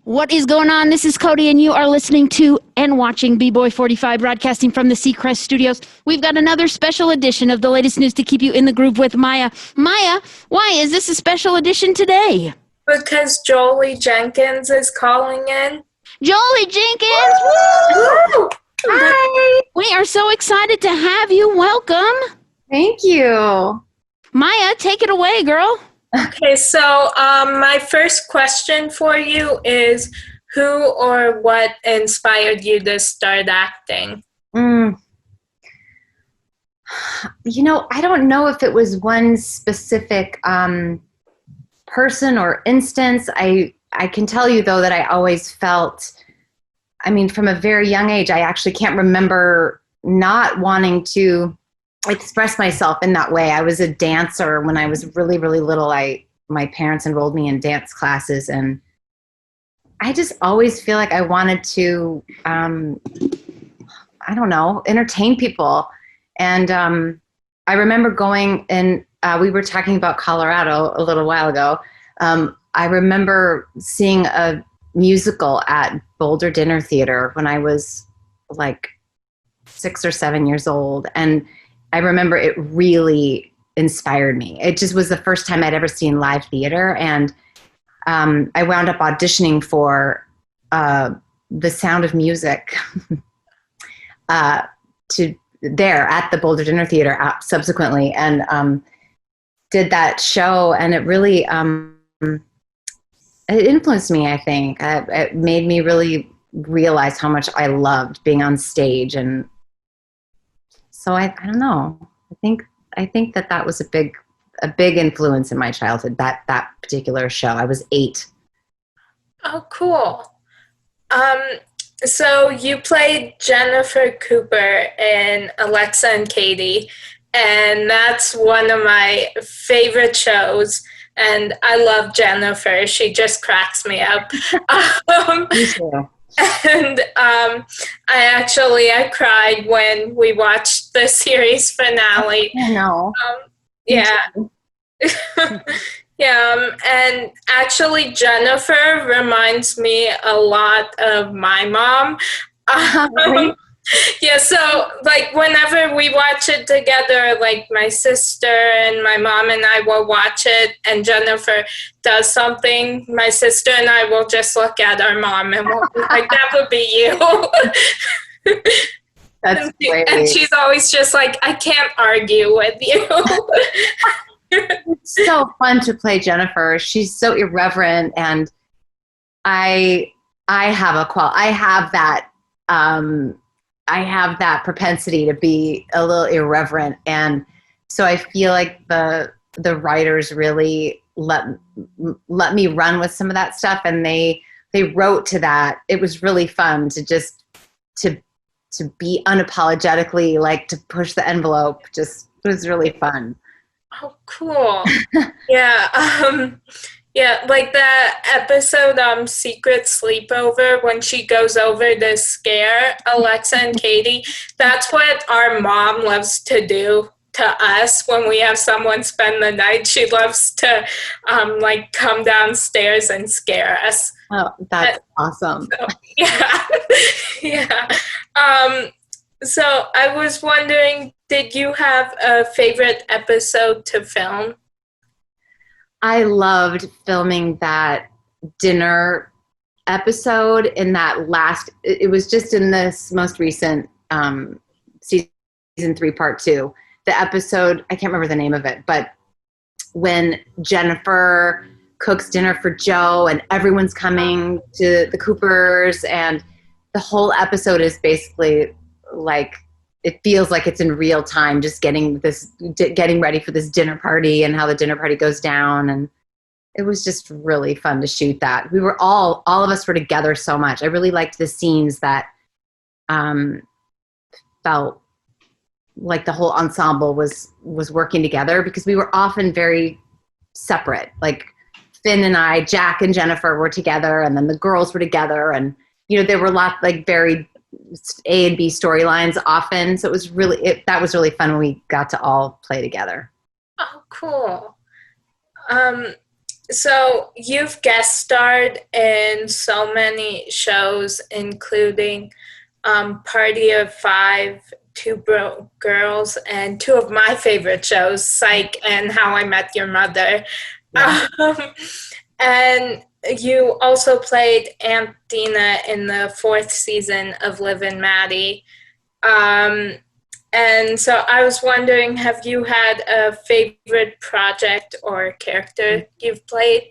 What is going on? This is Cody, and you are listening to and watching B-Boy 45, broadcasting from the Seacrest Studios. We've got another special edition of the latest news to keep you in the groove with Maya. Maya, why is this a special edition today? Because Jolie Jenkins is calling in. Jolie Jenkins! Woo! Hi! We are so excited to have you. Welcome. Thank you. Maya, take it away, girl. Okay, so my first question for you is, who or what inspired you to start acting? You know, I don't know if it was one specific person or instance. I can tell you, though, that I always felt, I mean, from a very young age, I actually can't remember not wanting to express myself in that way. I was a dancer when I was really, really little. My parents enrolled me in dance classes, and I just always feel like I wanted to, I don't know, entertain people. And I remember going and we were talking about Colorado a little while ago. I remember seeing a musical at Boulder Dinner Theater when I was like 6 or 7 years old. And I remember it really inspired me. It just was the first time I'd ever seen live theater. And I wound up auditioning for The Sound of Music there at the Boulder Dinner Theater subsequently, and did that show. And it really, it influenced me, I think. It made me really realize how much I loved being on stage. And so I don't know. I think that was a big influence in my childhood, that particular show. I was 8. Oh, cool. So you played Jennifer Cooper in Alexa and Katie, and that's one of my favorite shows. And I love Jennifer. She just cracks me up. Me too. And I cried when we watched the series finale. I know. Yeah. Yeah, and actually Jennifer reminds me a lot of my mom. Really? Yeah, so like whenever we watch it together, like my sister and my mom and I will watch it, and Jennifer does something, my sister and I will just look at our mom and we'll be like, that would be you. That's great. And she's always just like, I can't argue with you. It's so fun to play Jennifer. She's so irreverent, and I have that propensity to be a little irreverent, and so I feel like the writers really let me run with some of that stuff, and they wrote to that. It was really fun to just to be unapologetically, like, to push the envelope. Just, it was really fun. Oh, cool. Yeah. Yeah, like that episode, Secret Sleepover, when she goes over to scare Alexa and Katie. That's what our mom loves to do to us when we have someone spend the night. She loves to, like, come downstairs and scare us. Oh, that's awesome. So, yeah. Yeah. So I was wondering, did you have a favorite episode to film? I loved filming that dinner episode in that last, it was just in this most recent season 3, part 2. The episode, I can't remember the name of it, but when Jennifer cooks dinner for Joe and everyone's coming to the Coopers, and the whole episode is basically like, it feels like it's in real time, just getting ready for this dinner party and how the dinner party goes down. And it was just really fun to shoot that. We were all of us were together so much. I really liked the scenes that felt like the whole ensemble was working together, because we were often very separate. Like Finn and I, Jack and Jennifer were together, and then the girls were together, and there were a lot, like, very A and B storylines often. So it was that was really fun when we got to all play together. Oh, cool. So you've guest starred in so many shows, including Party of Five, Two Broke Girls, and two of my favorite shows, Psych and How I Met Your Mother. Yeah. And you also played Aunt Dina in the 4th season of Liv and Maddie. And so I was wondering, have you had a favorite project or character you've played?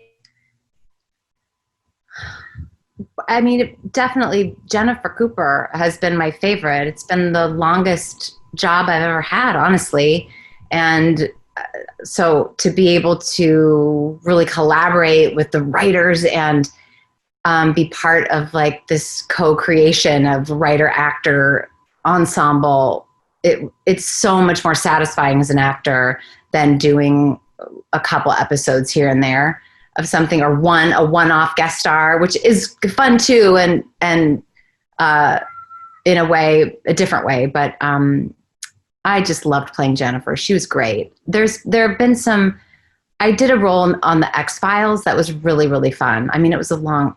I mean, definitely Jennifer Cooper has been my favorite. It's been the longest job I've ever had, honestly. And so to be able to really collaborate with the writers and be part of like this co-creation of writer-actor ensemble, it's so much more satisfying as an actor than doing a couple episodes here and there of something, or a one-off guest star, which is fun too, and in a way, a different way. But I just loved playing Jennifer. She was great. There have been some. I did a role on the X-Files that was really, really fun. I mean, it was a long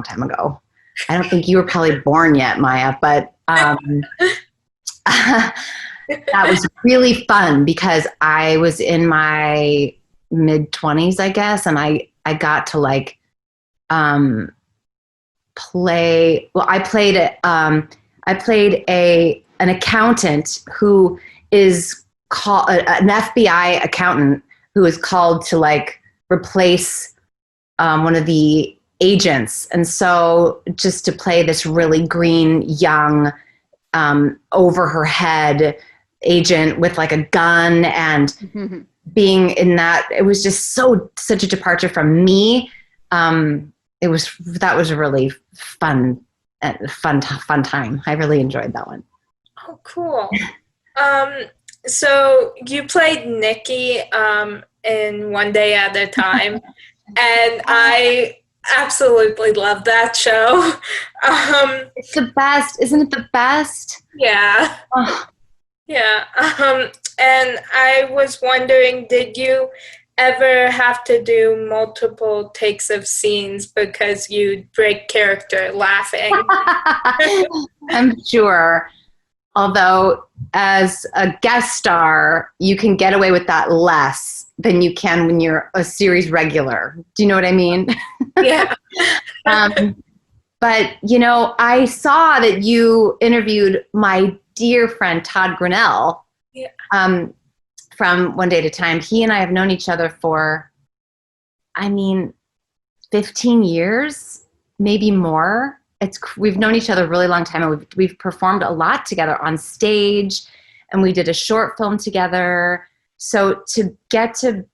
time ago. I don't think you were probably born yet, Maya, but that was really fun because I was in my mid-20s, I guess, and I got to like play. Well, I played an accountant who is called an FBI accountant who is called to like replace one of the agents, and so just to play this really green, young, over her head agent with like a gun and being in that, it was just such a departure from me. That was a really fun time. I really enjoyed that one. Oh, cool. So you played Nicki in One Day at a Time, and I absolutely love that show. It's the best, isn't it? The best. Yeah. Oh. Yeah. And I was wondering, did you ever have to do multiple takes of scenes because you'd break character laughing? I'm sure. Although, as a guest star, you can get away with that less than you can when you're a series regular. Do you know what I mean? Yeah. But, you know, I saw that you interviewed my dear friend Todd Grinnell from One Day at a Time. He and I have known each other for, 15 years, maybe more. We've known each other a really long time, and we've performed a lot together on stage, and we did a short film together. So to get to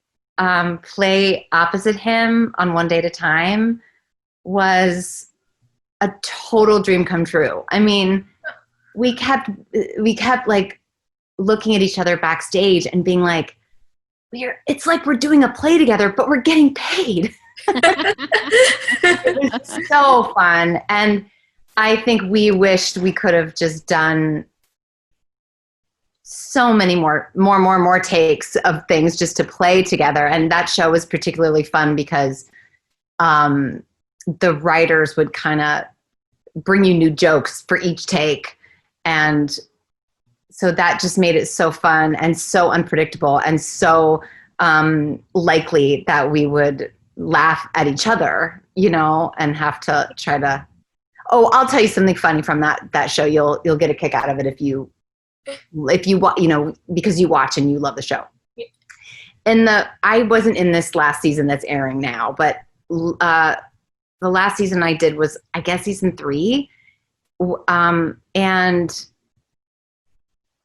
play opposite him on One Day at a Time was a total dream come true. I mean, we kept like looking at each other backstage and being like, it's like we're doing a play together, but we're getting paid. It was so fun. And I think we wished we could have just done so many more takes of things just to play together. And that show was particularly fun because the writers would kind of bring you new jokes for each take. And so that just made it so fun and so unpredictable and so likely that we would laugh at each other, you know, and have to try to, I'll tell you something funny from that show. You'll get a kick out of it if you because you watch and you love the show. I wasn't in this last season that's airing now, but the last season I did was, I guess, season 3. And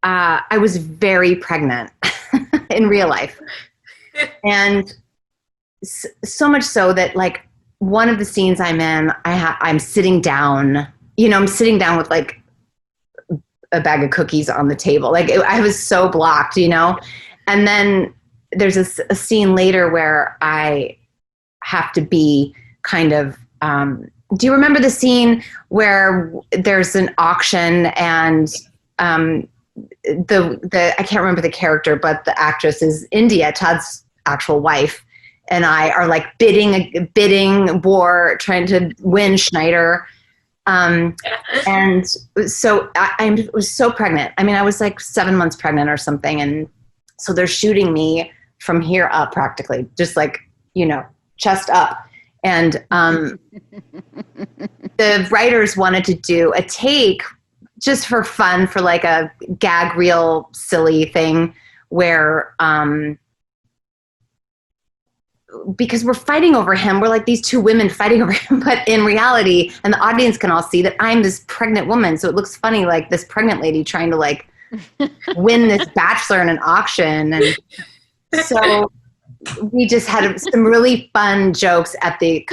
I was very pregnant in real life. And so much so that like one of the scenes I'm in, I'm sitting down, I'm sitting down with like a bag of cookies on the table. Like I was so blocked, and then there's a scene later where I have to be kind of, do you remember the scene where there's an auction and I can't remember the character, but the actress is India, Todd's actual wife, and I are like bidding war, trying to win Schneider. And so I was so pregnant. I mean, I was like 7 months pregnant or something. And so they're shooting me from here up practically, just like, chest up. And the writers wanted to do a take just for fun, for like a gag reel silly thing where, because we're fighting over him. We're like these two women fighting over him, but in reality, and the audience can all see that I'm this pregnant woman. So it looks funny, like this pregnant lady trying to like win this bachelor in an auction. And so we just had some really fun jokes at the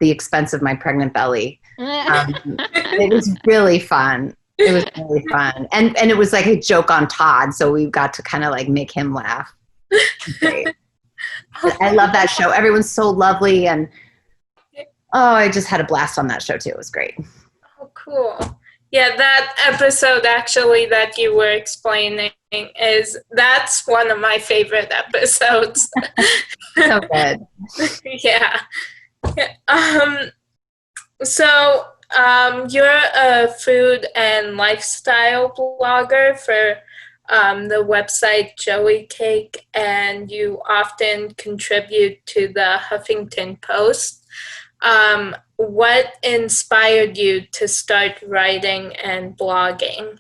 expense of my pregnant belly. It was really fun. It was really fun. And it was like a joke on Todd. So we got to kind of like make him laugh. Great. I love that show. Everyone's so lovely. And I just had a blast on that show too. It was great. Oh, cool. Yeah, that episode actually that you were explaining that's one of my favorite episodes. So good. Yeah. So you're a food and lifestyle blogger for the website Jolie Cake, and you often contribute to the Huffington Post. What inspired you to start writing and blogging?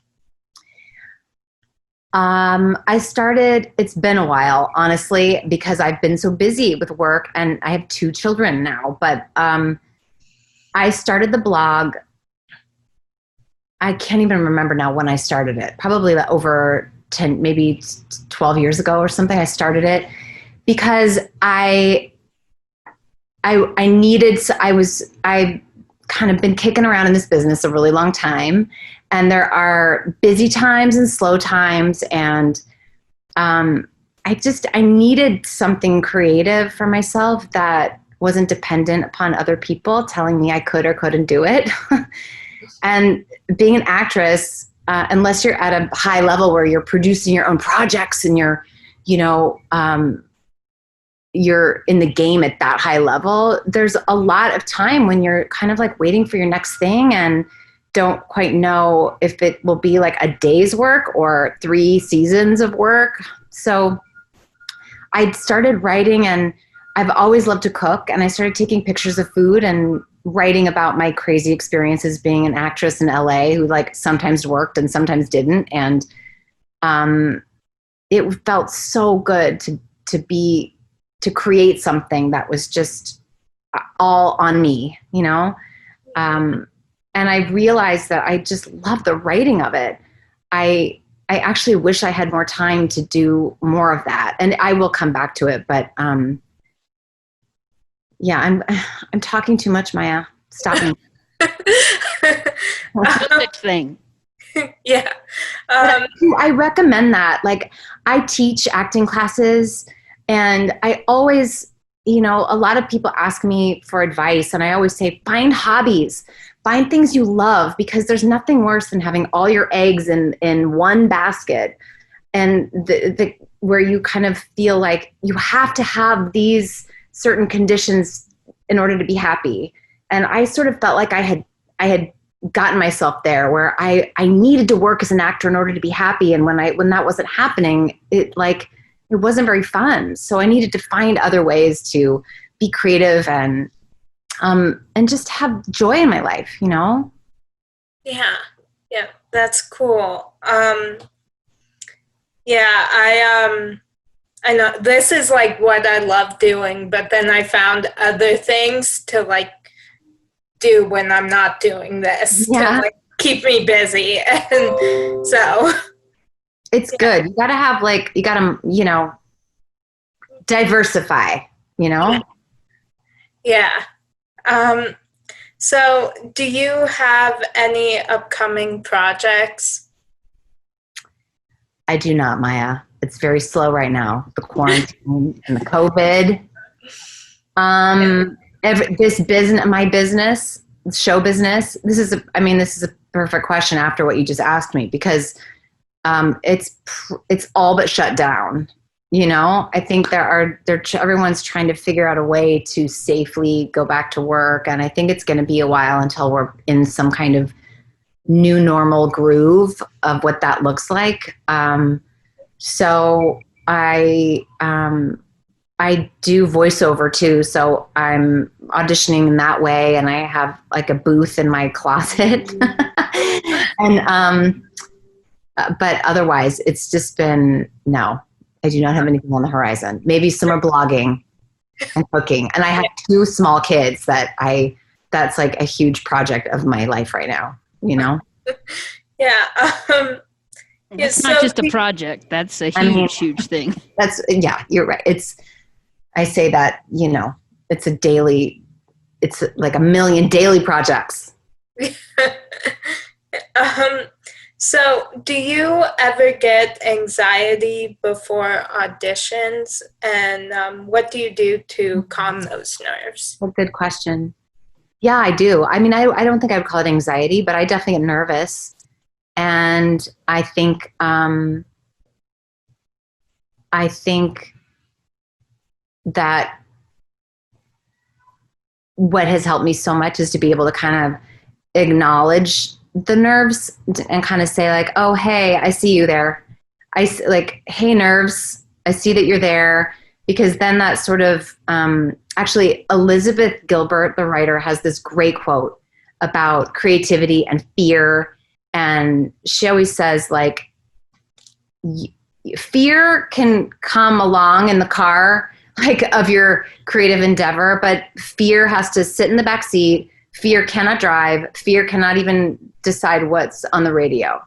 It's been a while, honestly, because I've been so busy with work, and I have 2 children now, but I started the blog. I can't even remember now when I started it, probably over 10, maybe 12 years ago or something. I started it because I kind of been kicking around in this business a really long time, and there are busy times and slow times. And I needed something creative for myself that wasn't dependent upon other people telling me I could or couldn't do it. And being an actress, unless you're at a high level where you're producing your own projects and you're in the game at that high level, there's a lot of time when you're kind of like waiting for your next thing and don't quite know if it will be like a day's work or 3 seasons of work. So I started writing, and I've always loved to cook, and I started taking pictures of food and writing about my crazy experiences being an actress in LA who like sometimes worked and sometimes didn't. And it felt so good to create something that was just all on me, and I realized that I just love the writing of it. I actually wish I had more time to do more of that, and I will come back to it, but yeah, I'm talking too much, Maya. Stop me. Next thing. Yeah. I recommend that. Like, I teach acting classes, and I always, a lot of people ask me for advice, and I always say, find hobbies, find things you love, because there's nothing worse than having all your eggs in one basket, and where you kind of feel like you have to have these certain conditions in order to be happy. And I sort of felt like I had gotten myself there, where I needed to work as an actor in order to be happy. And when that wasn't happening, it wasn't very fun. So I needed to find other ways to be creative and just have joy in my life, Yeah. Yeah. That's cool. I know this is like what I love doing, but then I found other things to like do when I'm not doing this to like keep me busy. And so it's good. You gotta have diversify, Yeah. So do you have any upcoming projects? I do not, Maya. It's very slow right now. The quarantine and the COVID. My business, show business. This is a perfect question after what you just asked me, because it's all but shut down. I think everyone's trying to figure out a way to safely go back to work. And I think it's going to be a while until we're in some kind of new normal groove of what that looks like. So I do voiceover too. So I'm auditioning in that way. And I have like a booth in my closet. And, but otherwise it's just been, no, I do not have anything on the horizon. Maybe some more blogging and cooking. And I have 2 small kids that's like a huge project of my life right now, Yeah. It's not just a project. That's a huge thing. Yeah, you're right. I say that, it's like a million daily projects. So do you ever get anxiety before auditions, and what do you do to calm those nerves? A good question. Yeah, I do. I mean, I don't think I would call it anxiety, but I definitely get nervous. And I think that what has helped me so much is to be able to kind of acknowledge the nerves and kind of say like, oh, hey, I see you there. Hey, nerves, I see that you're there. Because then that sort of, actually, Elizabeth Gilbert, the writer, has this great quote about creativity and fear. And she always says, like, fear can come along in the car, like, of your creative endeavor, but fear has to sit in the back seat. Fear cannot drive. Fear cannot even decide what's on the radio.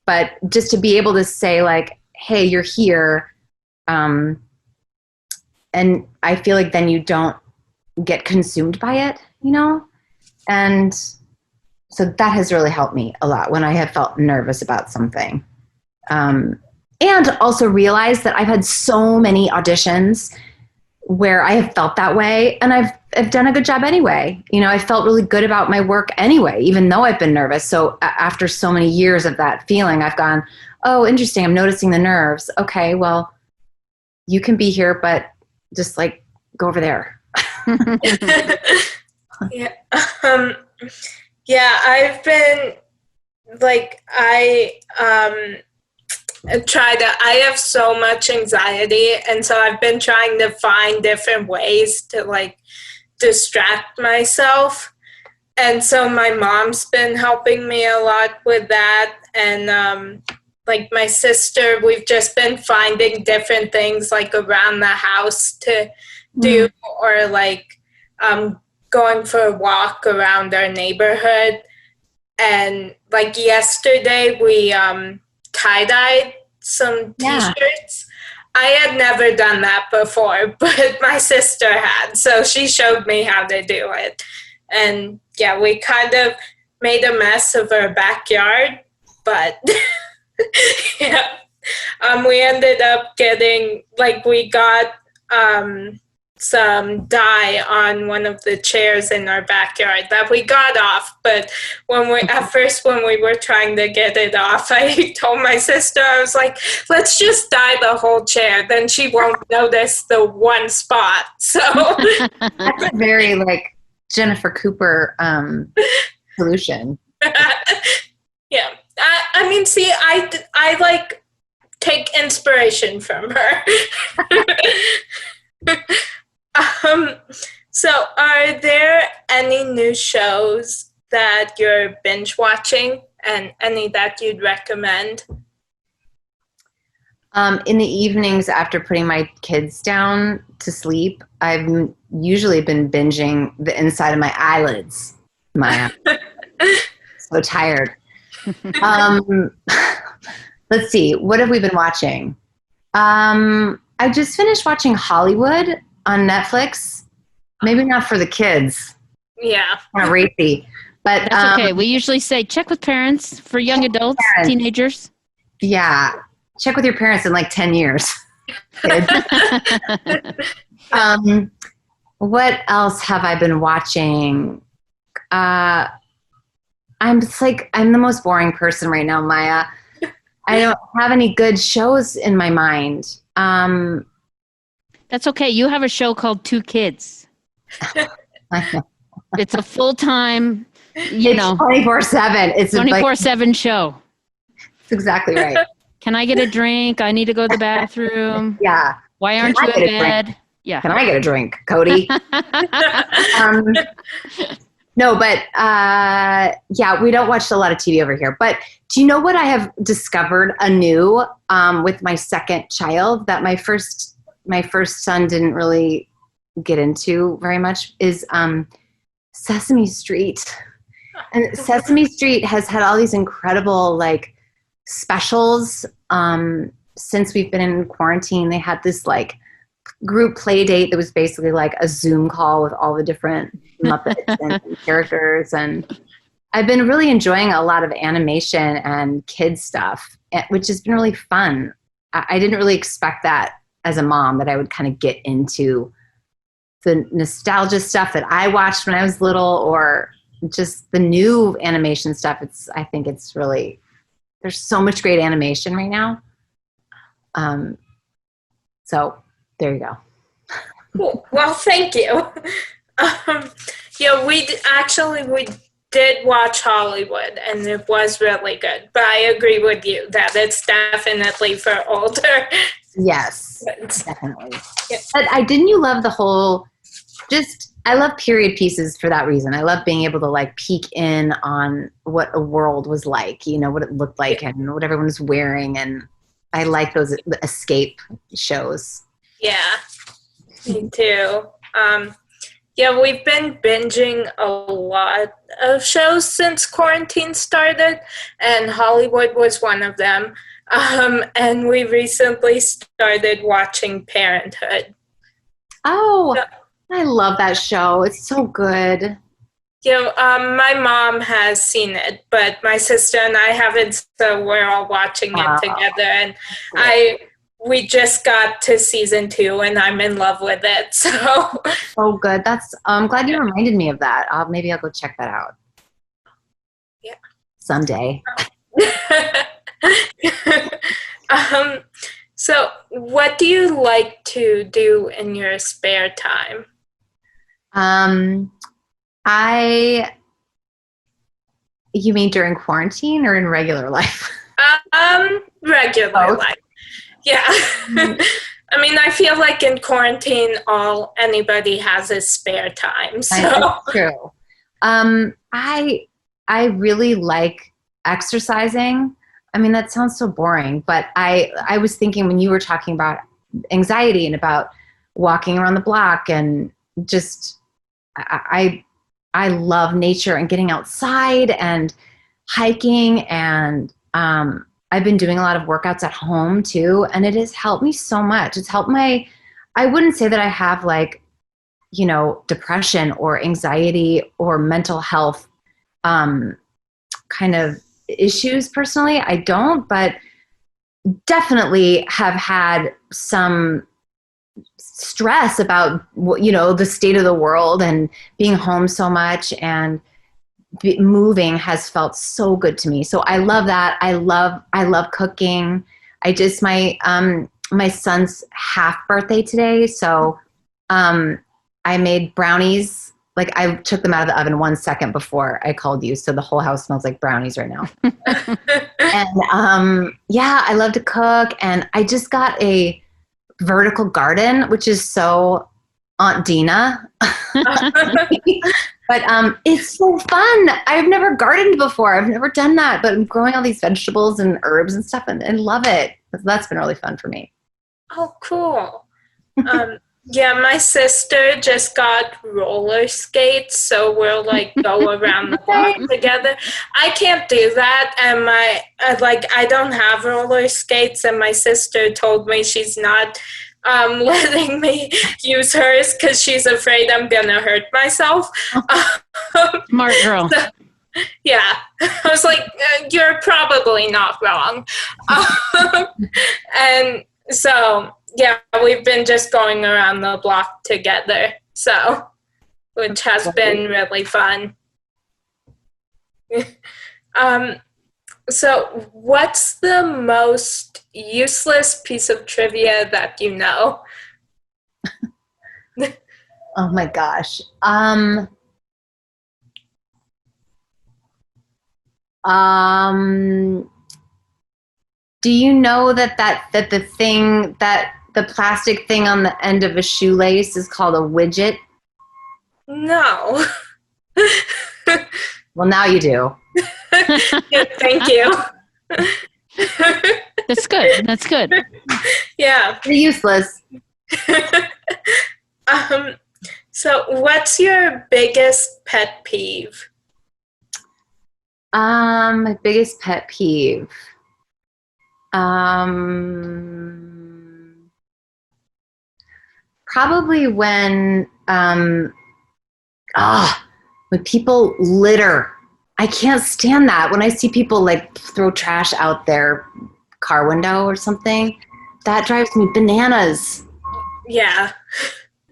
But just to be able to say, like, hey, you're here, and I feel like then you don't get consumed by it, And so that has really helped me a lot when I have felt nervous about something. And also realize that I've had so many auditions where I have felt that way, and I've done a good job anyway. I felt really good about my work anyway, even though I've been nervous. So after so many years of that feeling, I've gone, oh, interesting, I'm noticing the nerves. Okay, well, you can be here, but just like go over there. Yeah. I've been like, I have so much anxiety, and so I've been trying to find different ways to like distract myself. And so my mom's been helping me a lot with that. And like my sister, we've just been finding different things like around the house to do, or like going for a walk around our neighborhood. And like yesterday we tie-dyed some t-shirts. I had never done that before, but my sister had, so she showed me how to do it. And yeah, we kind of made a mess of our backyard, but yeah, we ended up getting, like, we got some dye on one of the chairs in our backyard that we got off. But when we were trying to get it off, I told my sister, I was like, let's just dye the whole chair, then she won't notice the one spot. So that's a very like Jennifer Cooper solution. Yeah. I mean, see, I like take inspiration from her. So are there any new shows that you're binge watching, and any that you'd recommend? In the evenings after putting my kids down to sleep, I've usually been binging The Inside of My Eyelids. So tired. Let's see. What have we been watching? I just finished watching Hollywood on Netflix. Maybe not for the kids. Yeah. Kind of racy. But that's okay. We usually say check with parents for young adults, teenagers. Yeah. Check with your parents in like 10 years. What else have I been watching? I'm the most boring person right now, Maya. I don't have any good shows in my mind. That's okay. You have a show called Two Kids. It's a full-time, It's 24/7. It's 24/7 show. That's exactly right. Can I get a drink? I need to go to the bathroom. Yeah. Why aren't you in bed? Yeah. Can I get a drink, Cody? No, but yeah, we don't watch a lot of TV over here. But do you know what I have discovered anew with my second child that my first son didn't really get into very much is Sesame Street. And Sesame Street has had all these incredible like specials since we've been in quarantine. They had this like group play date that was basically like a Zoom call with all the different Muppets and characters. And I've been really enjoying a lot of animation and kids stuff, which has been really fun. I didn't really expect that as a mom, that I would kind of get into the nostalgia stuff that I watched when I was little, or just the new animation stuff. I think it's really, there's so much great animation right now. So there you go. Cool. Well, thank you. Yeah, we did watch Hollywood, and it was really good. But I agree with you that it's definitely for older. Yes, definitely. Yeah. But didn't you love the whole, I love period pieces for that reason. I love being able to like peek in on what a world was like, what it looked like and what everyone was wearing. And I like those escape shows. Yeah, me too. Yeah, we've been binging a lot of shows since quarantine started, and Hollywood was one of them. And we recently started watching Parenthood. Oh, I love that show. It's so good. My mom has seen it, but my sister and I haven't, so we're all watching it together. And we just got to season 2, and I'm in love with it. So good. I'm glad you reminded me of that. Maybe I'll go check that out. Yeah, someday. So what do you like to do in your spare time? You mean during quarantine or in regular life? Regular life. Yeah. I mean, I feel like in quarantine, anybody has is spare time. So that's true. I really like exercising. I mean, that sounds so boring, but I was thinking when you were talking about anxiety and about walking around the block, and just I love nature and getting outside and hiking, and I've been doing a lot of workouts at home too, and it has helped me so much. It's helped I wouldn't say that I have like, depression or anxiety or mental health kind of issues personally. I don't, but definitely have had some stress about, the state of the world and being home so much, and moving has felt so good to me. So I love that. I love cooking. I just, my son's half birthday today. So, I made brownies. Like I took them out of the oven 1 second before I called you. So the whole house smells like brownies right now. And, I love to cook, and I just got a vertical garden, which is so Aunt Dina. But it's so fun. I've never gardened before. I've never done that, but I'm growing all these vegetables and herbs and stuff, and love it. That's been really fun for me. Oh, cool. Yeah, my sister just got roller skates, so we'll like go around the block together. I can't do that, and I don't have roller skates, and my sister told me she's not letting me use hers because she's afraid I'm gonna hurt myself. Smart girl. So, yeah, I was like, you're probably not wrong. And so, yeah, we've been just going around the block together, so, which has been really fun. So, what's the most useless piece of trivia that you know? Oh my gosh. Do you know that the plastic thing on the end of a shoelace is called a widget? No. Well, now you do. Yeah, thank you. That's good. That's good. Yeah. You're useless. So, what's your biggest pet peeve? My biggest pet peeve. Probably when when people litter. I can't stand that. When I see people like throw trash out their car window or something, that drives me bananas. Yeah.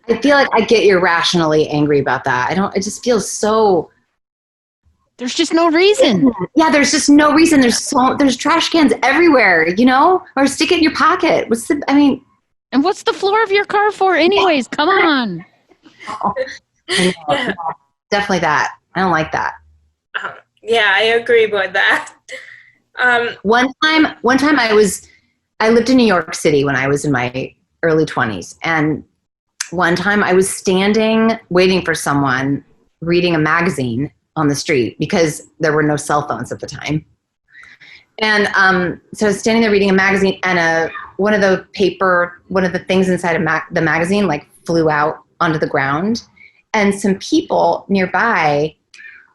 I feel like I get irrationally angry about that. It just feels so. There's just no reason. Yeah, there's just no reason. There's trash cans everywhere, or stick it in your pocket. And what's the floor of your car for anyways? Come on. Yeah. Definitely that. I don't like that. Yeah, I agree with that. One time I lived in New York City when I was in my early 20s. And one time I was standing waiting for someone reading a magazine on the street because there were no cell phones at the time. And so I was standing there reading a magazine, and one of the things inside of the magazine like flew out onto the ground. And some people nearby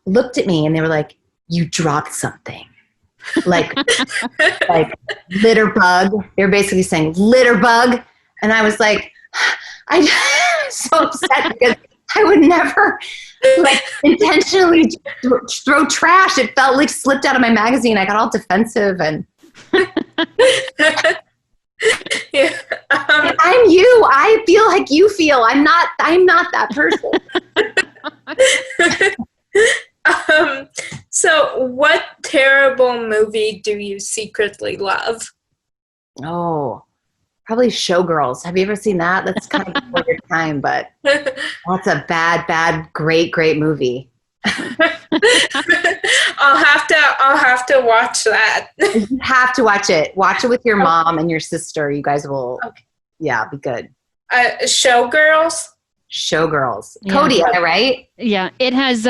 looked at me and they were like, "You dropped something." Like litter bug. They were basically saying litter bug. And I was like, I'm so upset because I would never intentionally throw trash. It felt like slipped out of my magazine. I got all defensive and Yeah. I'm you. I feel like you feel. I'm not that person. So what terrible movie do you secretly love? Oh, probably Showgirls. Have you ever seen that? That's kind of before your time, but that's a bad, great movie. I'll have to watch that. You have to watch it. Watch it with your mom and your sister. You guys will, yeah, be good. Showgirls. Showgirls. Yeah. Cody, am I right? Yeah, it has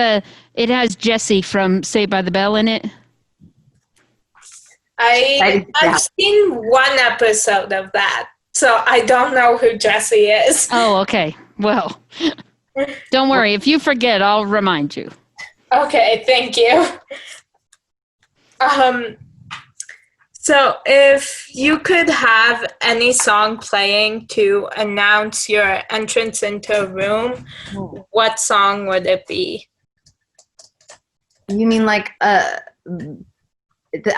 Jesse from Saved by the Bell in it. I've seen one episode of that, so I don't know who Jesse is. Oh, okay. Well, don't worry. If you forget, I'll remind you. Okay, thank you. So if you could have any song playing to announce your entrance into a room, what song would it be? You mean like a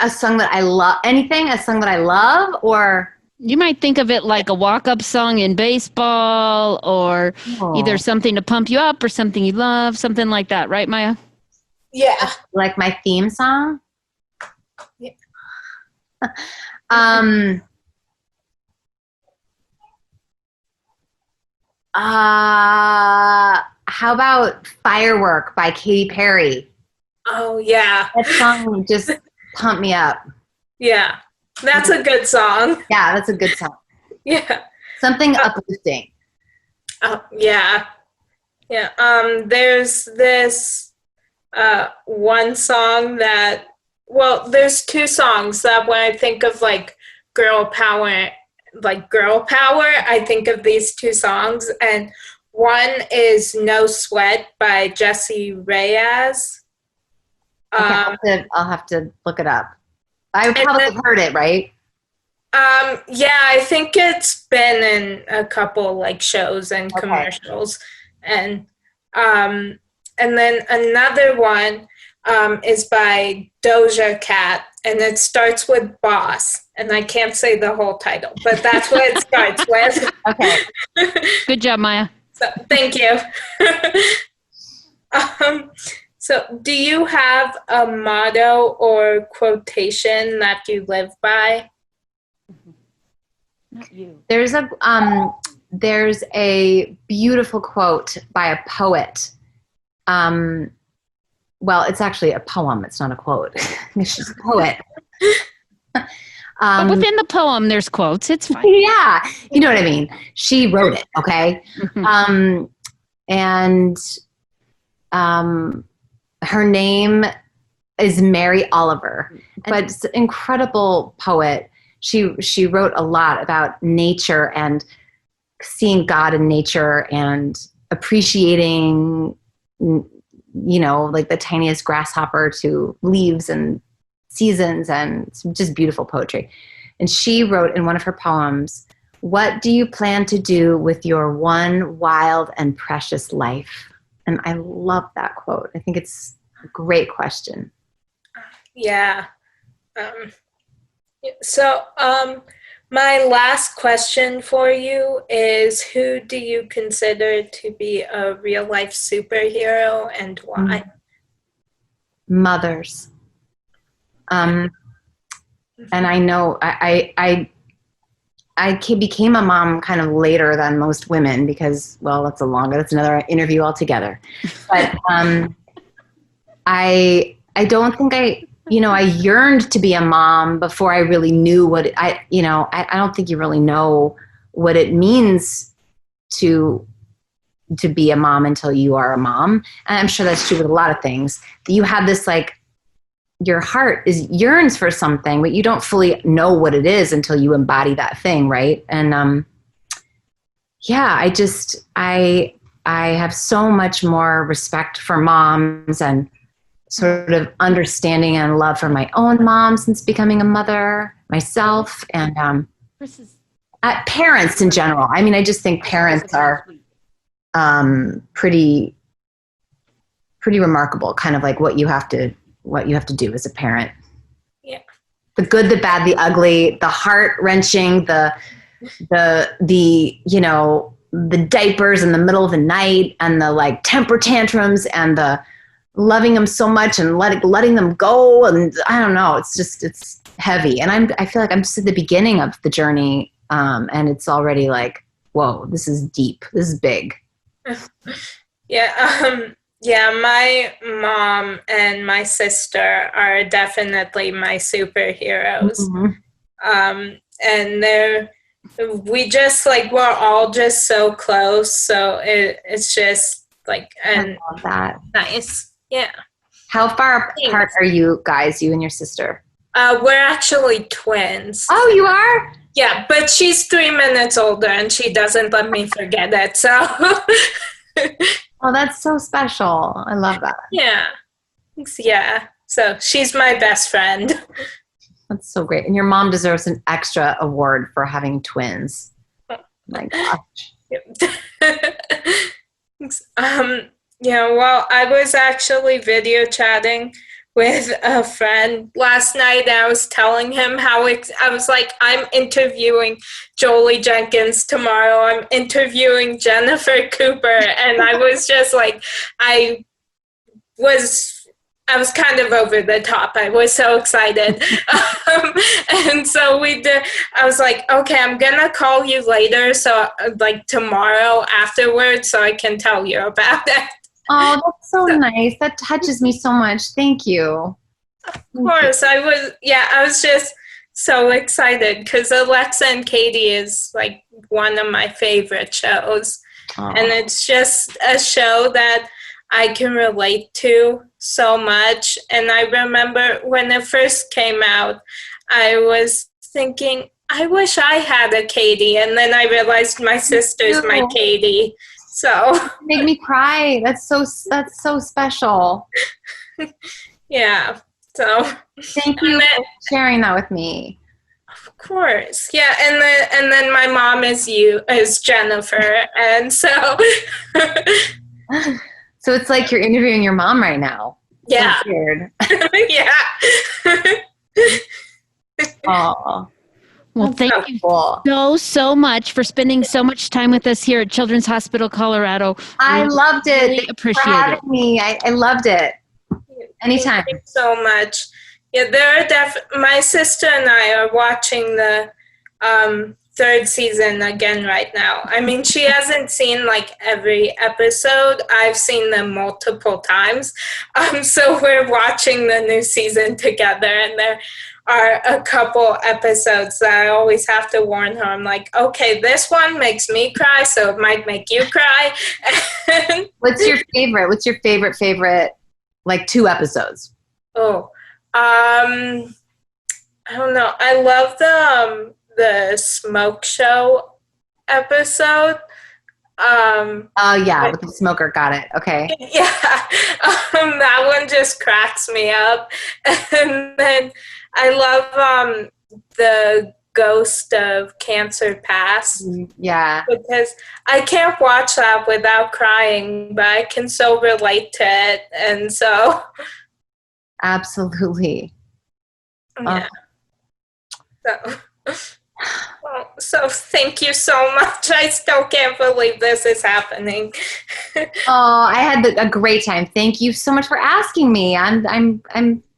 song that I love? Anything? A song that I love? Or You might think of it like a walk-up song in baseball, or either something to pump you up or something you love, something like that, right, Maya? Yeah. like my theme song? Yeah. How about Firework by Katy Perry? Oh, yeah. That song just pumped me up. Yeah. That's a good song. Yeah, that's a good song. Yeah. Something uplifting. Oh, yeah. Yeah. There's this one song there's two songs that when I think of girl power, I think of these two songs. And one is No Sweat by Jessie Reyes. Okay, I'll have to look it up. I probably heard it, right? Yeah, I think it's been in a couple shows and commercials. And then another one is by Doja Cat, and it starts with Boss. And I can't say the whole title, but that's what it starts with. Okay. Good job, Maya. So, thank you. So, do you have a motto or quotation that you live by? Not you. There's a beautiful quote by a poet. Well, it's actually a poem. It's not a quote. She's a poet. But within the poem, there's quotes. It's fine. Yeah, you know what I mean. She wrote it, okay? And her name is Mary Oliver, but it's an incredible poet. She wrote a lot about nature and seeing God in nature and appreciating, like the tiniest grasshopper to leaves and seasons, and some just beautiful poetry. And she wrote in one of her poems, "What do you plan to do with your one wild and precious life?" And I love that quote. I think it's a great question. Yeah. So, my last question for you is, who do you consider to be a real-life superhero and why? Mothers. And I know I became a mom kind of later than most women because, well, that's another interview altogether. But I don't think I yearned to be a mom before I really knew I don't think you really know what it means to be a mom until you are a mom. And I'm sure that's true with a lot of things. You have this, like, your heart yearns for something, but you don't fully know what it is until you embody that thing, right? And I have so much more respect for moms and sort of understanding and love for my own mom since becoming a mother myself, and parents in general. I mean, I just think parents are pretty remarkable, kind of like what you have to do as a parent. Yeah. The good, the bad, the ugly, the heart-wrenching, the diapers in the middle of the night, and the, like, temper tantrums, and the loving them so much and letting them go. And I don't know, it's heavy. And I feel like I'm just at the beginning of the journey. And it's already like, whoa, this is deep. This is big. Yeah. Yeah, my mom and my sister are definitely my superheroes. And we're all just so close. So it's just like, and I love that. Nice. Yeah. How far apart are you guys, you and your sister? We're actually twins. Oh, you are? Yeah, but she's 3 minutes older and she doesn't let me forget it. So. Oh, that's so special. I love that. Yeah. Yeah. So she's my best friend. That's so great. And your mom deserves an extra award for having twins. My gosh. Yeah, well, I was actually video chatting with a friend last night. I was telling him I was like, I'm interviewing Jolie Jenkins tomorrow. I'm interviewing Jennifer Cooper. And I was just like, I was kind of over the top. I was so excited. And so I was like, okay, I'm going to call you later. So like tomorrow afterwards, so I can tell you about that. Oh, that's so nice. That touches me so much. Thank you. Of course. I was just so excited because Alexa and Katie is like one of my favorite shows. And it's just a show that I can relate to so much. And I remember when it first came out, I was thinking, I wish I had a Katie. And then I realized my sister's my Katie. So make me cry. That's so special. Yeah. So thank you for sharing that with me. Of course. Yeah, and then my mom is Jennifer. And so so it's like you're interviewing your mom right now. Yeah. So weird. Yeah. Oh. Well, thank you so much for spending so much time with us here at Children's Hospital Colorado. I loved it. Really appreciate it. Me. I loved it. Anytime. Thank you so much. Yeah, there are my sister and I are watching the third season again right now. I mean, she hasn't seen like every episode. I've seen them multiple times. So we're watching the new season together, and there are a couple episodes that I always have to warn her. I'm like, okay, this one makes me cry, so it might make you cry. What's your favorite? What's your favorite, like 2 episodes? Oh, I don't know. I love the smoke show episode. Yeah, with the smoker. Got it. Okay. Yeah, that one just cracks me up. And then I love the Ghost of Cancer Past. Yeah. Because I can't watch that without crying, but I can so relate to it, and so. Absolutely. Yeah. So thank you so much. I still can't believe this is happening. I had a great time. Thank you so much for asking me. I'm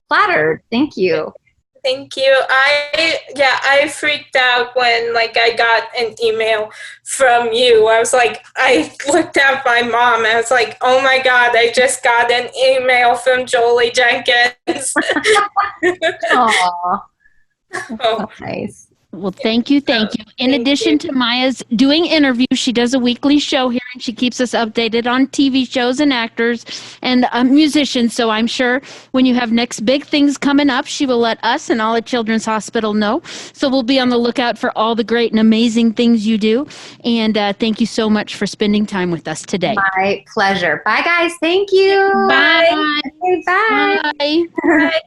flattered. Thank you. Thank you. I freaked out when I got an email from you. I looked at my mom and I was like, oh my God, I just got an email from Jolie Jenkins. Aw. Oh. Nice. Well, thank you. In addition to Maya's doing interviews, she does a weekly show here, and she keeps us updated on TV shows and actors and musicians. So I'm sure when you have next big things coming up, she will let us and all at Children's Hospital know. So we'll be on the lookout for all the great and amazing things you do. And thank you so much for spending time with us today. My pleasure. Bye, guys. Thank you. Bye. Bye. Bye. Bye.